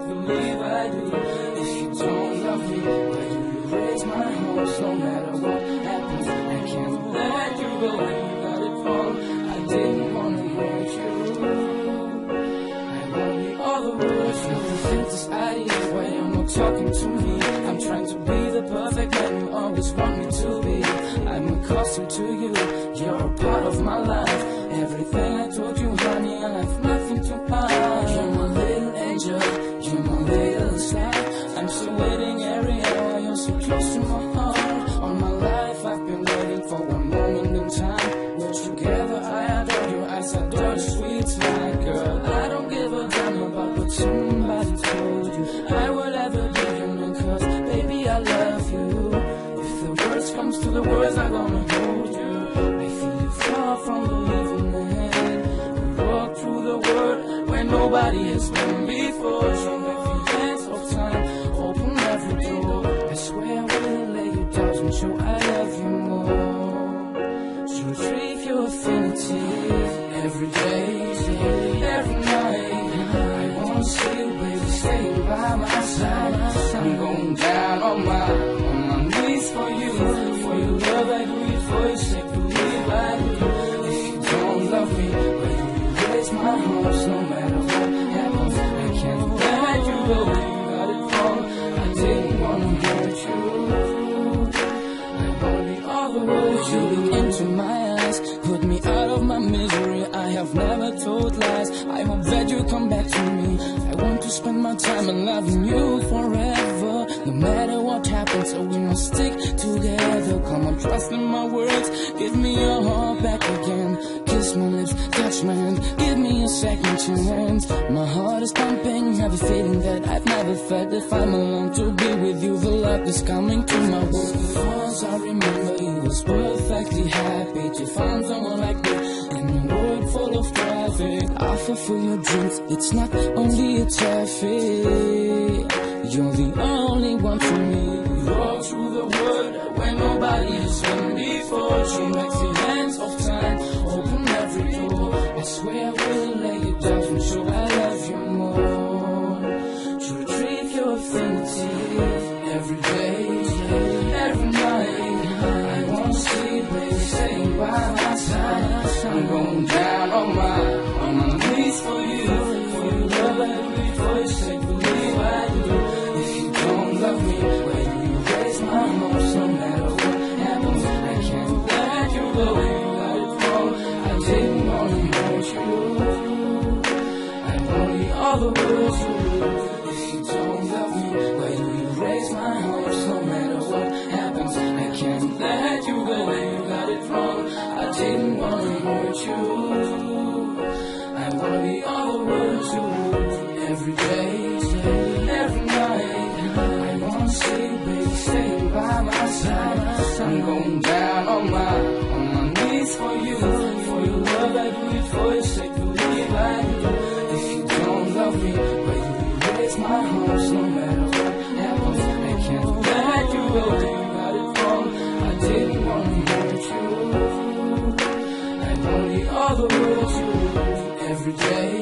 believe I do. If you don't love me, why do you raise my hopes? No matter what happens, I can't let you go. You got it wrong, I didn't wanna hurt you. I wanna be all the words you think this idea. Why you're not talking to me? I'm trying to be the perfect man you always want me to be. I'm accustomed to you, you're a part of my life. Everything I told you, honey, I have nothing to hide. You're my little angel, you're my little star. I'm still waiting every hour, you're so close to my heart. All my life I've been waiting for one moment in time. We're together, I adore your eyes, adore your sweet smile. Girl, I don't give a damn about what somebody told you. I will ever do you know, cause baby I love you. If the worst comes to the worst, I'm gonna hold you. I feel you far from believing man. We walk through the world where nobody has been before. Show every chance of time, open every door. I swear I will lay you down and show I love you more. So retrieve your affinity every day, every night. I wanna see you, baby, staying by my side. I'm going down on my knees for you. For your love, I do it for your sake. Believe I do. If you don't love me, why do you raise my hopes? No matter what happens, I can't let you go. You got it wrong, I didn't wanna hurt you. I wanna be all the words you look into my eyes. Put me out of my misery, I have never told lies. I hope that you come back to me. I want to spend my time and loving you forever. No matter what happens, so we must stick together. Come on, trust in my words, give me your heart back again. Kiss my lips, touch my hand, give me a second chance. My heart is pumping, have a feeling that I've never felt. If I'm alone to be with you, the love is coming to my world. Once I remember you was perfectly happy to find someone like me in a world full of traffic. I fulfill your dreams, it's not only a traffic. You're the only one for me. We walk through the world where nobody has been before. She makes the hands of time, open every door. I swear I will lay you down and show I love you more. To retrieve your affinity every day, every night. I wanna see you, baby, staying by my side. I'm going down on my knees for you. For your love, I do it for your sake. Believe I do. If you don't love me, why do you raise my hopes? No matter what happens, I can't let you go. You got it wrong, I didn't wanna hurt you. I wanna be all the words you do. If you don't love me, why do you raise my hopes? No matter what happens, I can't let you go. You got it wrong, I didn't wanna hurt you. I wanna be all the words you do. Every day, every night. I wanna see you, baby, staying by my side. I'm going down on my knees for you. For your love, I do it for your sake. Believe I do. If you don't love me, why do you raise my hopes? No matter what happens, I can't let you go. You got it wrong, I didn't wanna hurt you. I wanna be all the words you do. Every day.